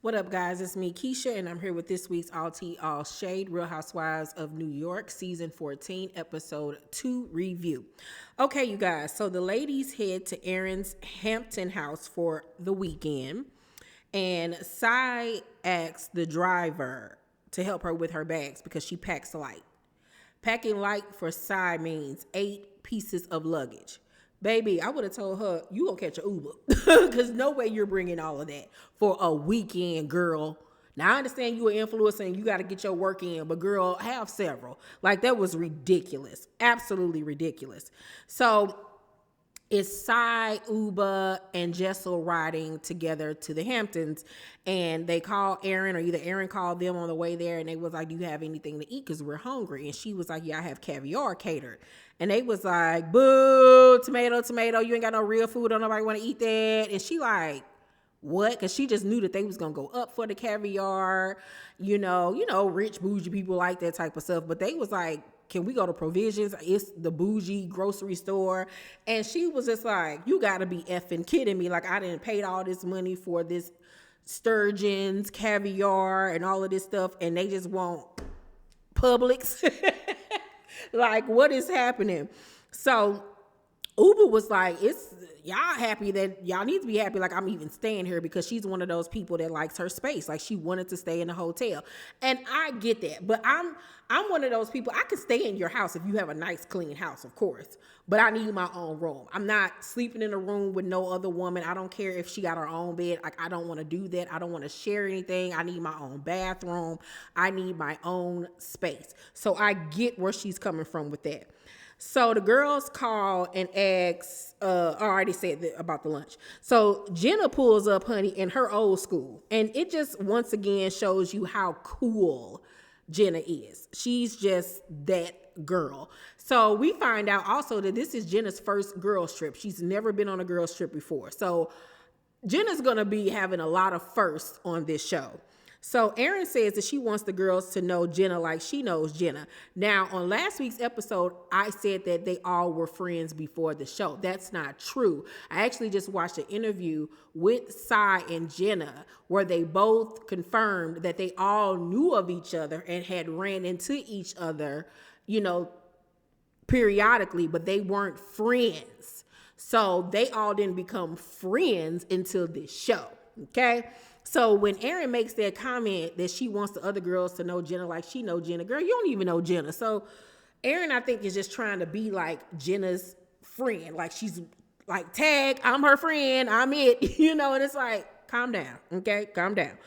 What up, guys? It's me, Keisha, and I'm here with this week's All Tea, All Shade Real Housewives of New York, Season 14, Episode 2 review. Okay, you guys, so the ladies head to Erin's Hampton house for the weekend, and Sai asks the driver to help her with her bags because she packs light. Packing light for Sai means 8 pieces of luggage. Baby, I would have told her, you gonna catch an Uber. Because no way you're bringing all of that for a weekend, girl. Now, I understand you an influencer and you got to get your work in, but girl, have several. Like, that was ridiculous. Absolutely ridiculous. So, it's Sai, Uba, and Jessel riding together to the Hamptons, and they call Erin, or either Erin called them on the way there, and they was like, do you have anything to eat? Because we're hungry. And she was like, yeah, I have caviar catered. And they was like, boo, tomato, tomato, you ain't got no real food, don't nobody want to eat that. And she like, what? Because she just knew that they was going to go up for the caviar, you know, rich, bougie people like that type of stuff. But they was like, can we go to Provisions? It's the bougie grocery store. And she was just like, you got to be effing kidding me. Like, I didn't pay all this money for this sturgeons, caviar, and all of this stuff. And they just want Publix. Like, what is happening? So Uber was like, y'all happy that y'all need to be happy. Like, I'm even staying here, because she's one of those people that likes her space. Like, she wanted to stay in a hotel. And I get that. But I'm one of those people. I can stay in your house if you have a nice, clean house, of course. But I need my own room. I'm not sleeping in a room with no other woman. I don't care if she got her own bed. Like, I don't want to do that. I don't want to share anything. I need my own bathroom. I need my own space. So I get where she's coming from with that. So the girls call and ask, I already said that about the lunch. So Jenna pulls up, honey, in her old school. And it just once again shows you how cool Jenna is. She's just that girl. So we find out also that this is Jenna's first girls trip. She's never been on a girls trip before. So Jenna's going to be having a lot of firsts on this show. So Erin says that she wants the girls to know Jenna like she knows Jenna. Now, on last week's episode, I said that they all were friends before the show. That's not true. I actually just watched an interview with Sai and Jenna where they both confirmed that they all knew of each other and had ran into each other, periodically, but they weren't friends. So they all didn't become friends until this show, okay? So when Erin makes that comment that she wants the other girls to know Jenna like she know Jenna, girl, you don't even know Jenna. So Erin, I think, is just trying to be like Jenna's friend. Like, she's like, tag, I'm her friend, I'm it, and it's like, calm down, okay? Calm down.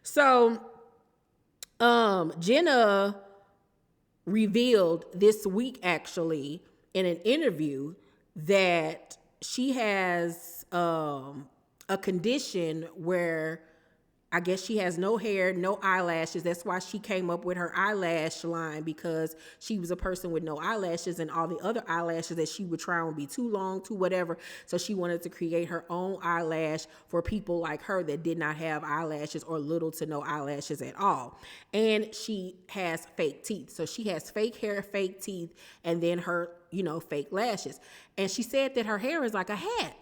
So Jenna revealed this week, actually, in an interview, that she has a condition where I guess she has no hair, no eyelashes. That's why she came up with her eyelash line, because she was a person with no eyelashes, and all the other eyelashes that she would try would be too long, too whatever. So she wanted to create her own eyelash for people like her that did not have eyelashes or little to no eyelashes at all. And she has fake teeth. So she has fake hair, fake teeth, and then her, fake lashes. And she said that her hair is like a hat.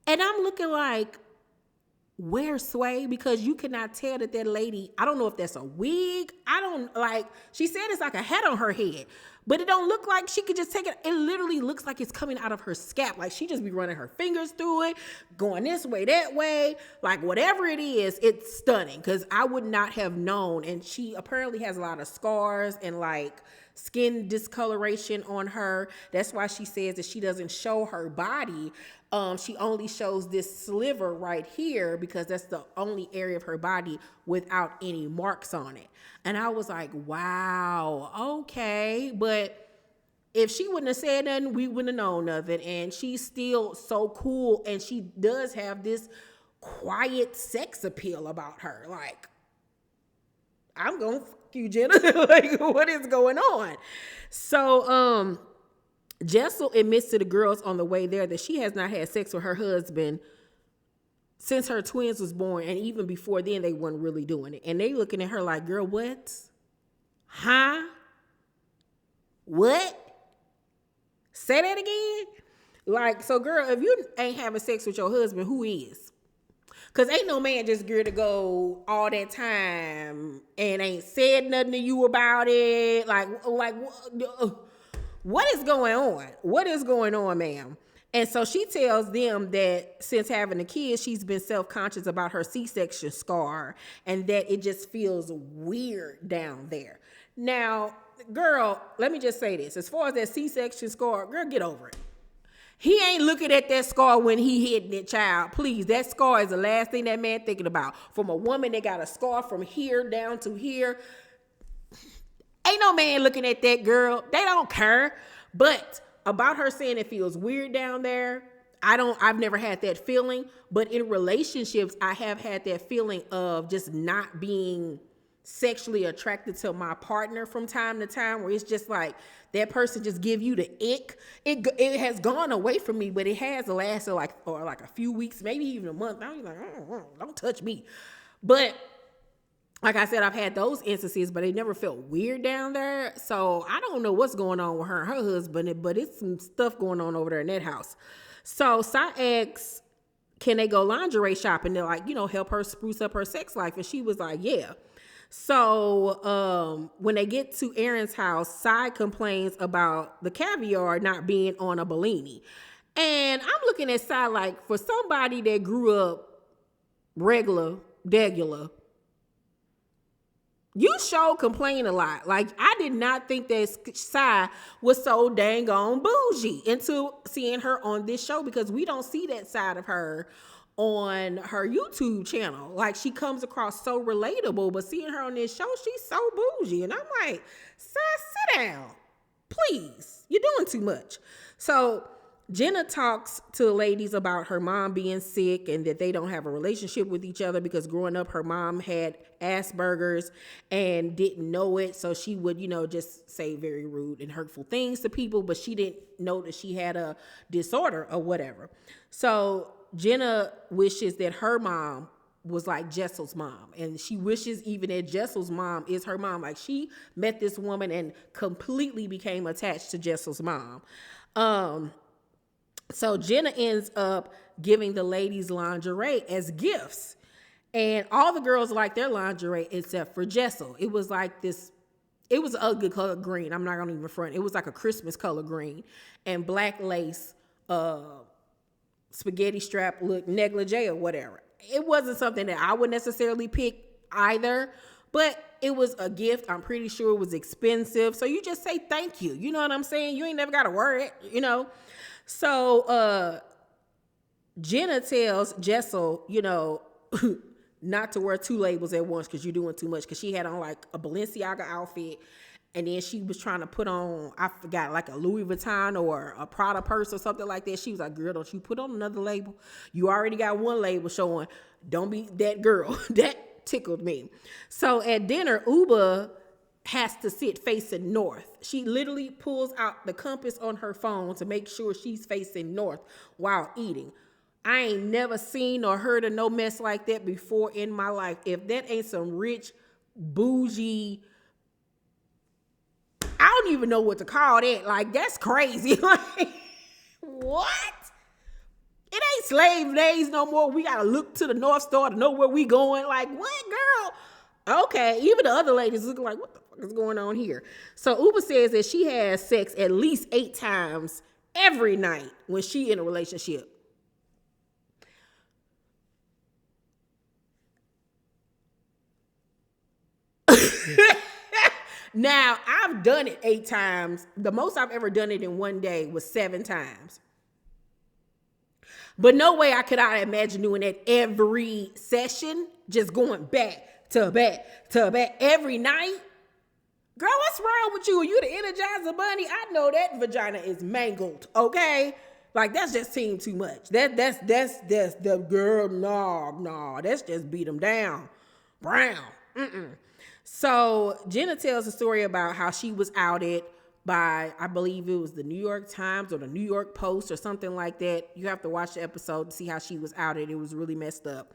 And I'm looking like, where, Sway? Because you cannot tell that lady, I don't know if that's a wig. She said it's like a hat on her head, but it don't look like she could just take it. It literally looks like it's coming out of her scalp. Like, she just be running her fingers through it, going this way, that way. Like, whatever it is, it's stunning, because I would not have known. And she apparently has a lot of scars and like skin discoloration on her. That's why she says that she doesn't show her body. She only shows this sliver right here, because that's the only area of her body without any marks on it. And I was like, wow, okay. But if she wouldn't have said nothing, we wouldn't have known nothing. And she's still so cool. And she does have this quiet sex appeal about her. Like, I'm going to fuck you, Jenna. Like, what is going on? So, Jessel admits to the girls on the way there that she has not had sex with her husband since her twins was born, and even before then they weren't really doing it. And they looking at her like, girl, what? Huh? What? Say that again? Like, so girl, if you ain't having sex with your husband, who is? Cause ain't no man just geared to go all that time and ain't said nothing to you about it. Like what is going on? What is going on, ma'am? And so she tells them that since having a kid, she's been self-conscious about her C-section scar and that it just feels weird down there. Now, girl, let me just say this. As far as that C-section scar, girl, get over it. He ain't looking at that scar when he hitting that child. Please, that scar is the last thing that man thinking about. From a woman that got a scar from here down to here. Ain't no man looking at that girl. They don't care. But about her saying it feels weird down there, I've never had that feeling. But in relationships, I have had that feeling of just not being sexually attracted to my partner from time to time, where it's just like that person just give you the ick. It has gone away from me, but it has lasted like a few weeks, maybe even a month. I'm like, don't touch me. But like I said, I've had those instances, but it never felt weird down there. So I don't know what's going on with her and her husband, but it's some stuff going on over there in that house. So Sai asks, can they go lingerie shopping? They're like, help her spruce up her sex life. And she was like, yeah. So when they get to Aaron's house, Sai complains about the caviar not being on a Bellini. And I'm looking at Sai like, for somebody that grew up degular, you sure complain a lot. Like, I did not think that Sai was so dang on bougie until seeing her on this show, because we don't see that side of her on her YouTube channel. Like, she comes across so relatable, but seeing her on this show, she's so bougie. And I'm like, Sai, sit down, please. You're doing too much. So Jenna talks to the ladies about her mom being sick and that they don't have a relationship with each other because growing up, her mom had Asperger's and didn't know it. So she would, just say very rude and hurtful things to people, but she didn't know that she had a disorder or whatever. So Jenna wishes that her mom was like Jessel's mom. And she wishes even that Jessel's mom is her mom. Like, she met this woman and completely became attached to Jessel's mom. So Jenna ends up giving the ladies lingerie as gifts. And all the girls liked their lingerie except for Jessel. It was like this, it was an ugly color green. I'm not going to even front. It was like a Christmas color green and black lace, spaghetti strap look negligee or whatever. It wasn't something that I would necessarily pick either, but it was a gift. I'm pretty sure it was expensive. So you just say thank you. You know what I'm saying? You ain't never got to worry it, So Jenna tells Jessel, not to wear two labels at once because you're doing too much, because she had on like a Balenciaga outfit. And then she was trying to put on, I forgot, like a Louis Vuitton or a Prada purse or something like that. She was like, girl, don't you put on another label. You already got one label showing. Don't be that girl. That tickled me. So at dinner, Uba has to sit facing north. She literally pulls out the compass on her phone to make sure she's facing north while eating. I ain't never seen or heard of no mess like that before in my life. If that ain't some rich, bougie, I don't even know what to call that. Like, that's crazy. Like, what? It ain't slave days no more. We got to look to the North Star to know where we going. Like, what, girl? Okay. Even the other ladies look like, what the fuck is going on here? So Uba says that she has sex at least 8 times every night when she in a relationship. Now, I've done it 8 times. The most I've ever done it in one day was 7 times. But no way could I imagine doing that every session, just going back to back to back every night. Girl, what's wrong with you? Are you the Energizer Bunny? I know that vagina is mangled, okay? Like, that's just seem too much. That's the girl, no, that's just beat them down. Brown, So Jenna tells a story about how she was outed by, I believe it was the New York Times or the New York Post or something like that. You have to watch the episode to see how she was outed. It was really messed up.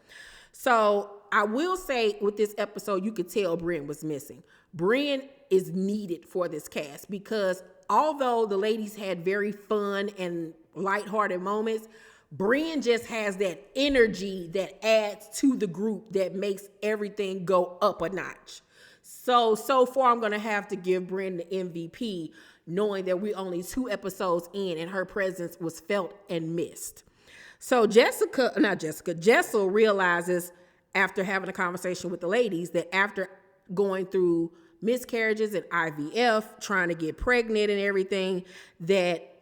So I will say with this episode, you could tell Brian was missing. Brian is needed for this cast because although the ladies had very fun and lighthearted moments, Brienne just has that energy that adds to the group that makes everything go up a notch. So far I'm going to have to give Brienne the MVP, knowing that we're only 2 episodes in and her presence was felt and missed. So Jessel realizes after having a conversation with the ladies that after going through miscarriages and IVF, trying to get pregnant and everything, that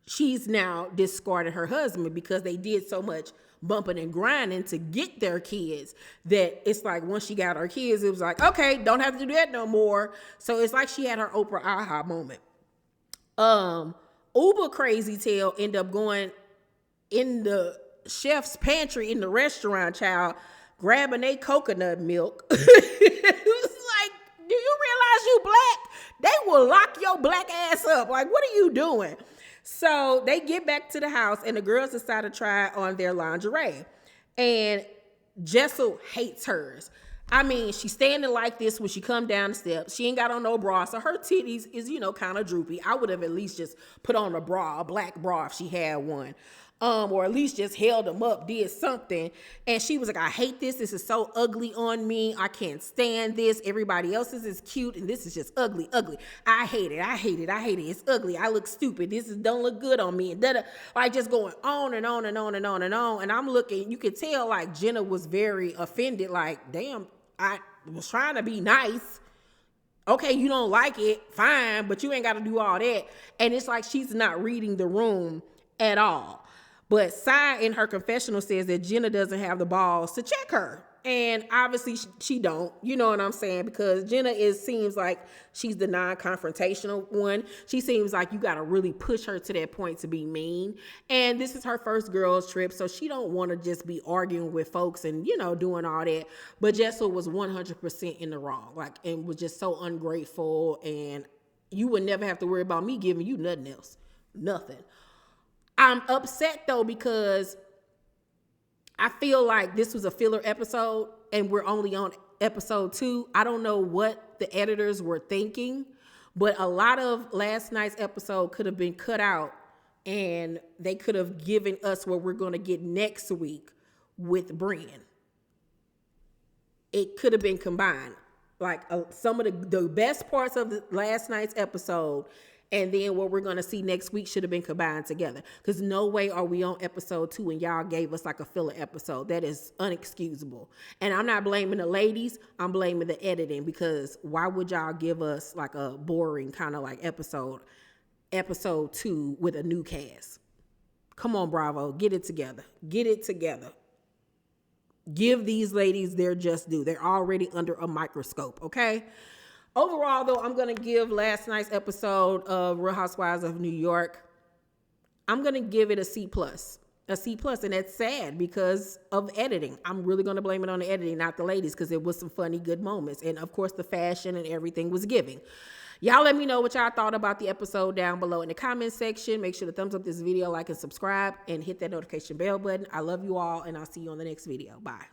she's now discarded her husband because they did so much bumping and grinding to get their kids that it's like once she got her kids, it was like, okay, don't have to do that no more. So it's like she had her Oprah aha moment. Uber crazy tail end up going in the chef's pantry in the restaurant, child, grabbing a coconut milk. It was like, do you realize you black? They will lock your black ass up. Like, what are you doing? So they get back to the house and the girls decide to try on their lingerie. And Jessel hates hers. I mean, she's standing like this when she come down the steps. She ain't got on no bra, so her titties is, kind of droopy. I would have at least just put on a bra, a black bra if she had one. Or at least just held them up, did something. And she was like, I hate this. This is so ugly on me. I can't stand this. Everybody else's is cute, and this is just ugly. I hate it. It's ugly. I look stupid. Don't look good on me. And like just going on and on and on and on and on. And I'm looking, you could tell like Jenna was very offended. Like, damn, I was trying to be nice. Okay, you don't like it, fine, but you ain't got to do all that. And it's like she's not reading the room at all. But Sai in her confessional says that Jenna doesn't have the balls to check her. And obviously she don't, you know what I'm saying? Because Jenna seems like she's the non-confrontational one. She seems like you got to really push her to that point to be mean. And this is her first girls trip, so she don't want to just be arguing with folks and, doing all that. But Jessel was 100% in the wrong, and was just so ungrateful. And you would never have to worry about me giving you nothing else. Nothing. I'm upset though because I feel like this was a filler episode and we're only on episode 2. I don't know what the editors were thinking, but a lot of last night's episode could have been cut out and they could have given us what we're going to get next week with Brienne. It could have been combined. Like some of the best parts of the last night's episode and then what we're going to see next week should have been combined together. Because no way are we on episode 2 and y'all gave us like a filler episode. That is unexcusable. And I'm not blaming the ladies. I'm blaming the editing. Because why would y'all give us like a boring kind of like episode 2 with a new cast? Come on, Bravo. Get it together. Get it together. Give these ladies their just due. They're already under a microscope, okay? Overall, though, I'm going to give last night's episode of Real Housewives of New York, I'm going to give it a C+. A C+, and that's sad because of editing. I'm really going to blame it on the editing, not the ladies, because it was some funny, good moments. And, of course, the fashion and everything was giving. Y'all let me know what y'all thought about the episode down below in the comment section. Make sure to thumbs up this video, like, and subscribe, and hit that notification bell button. I love you all, and I'll see you on the next video. Bye.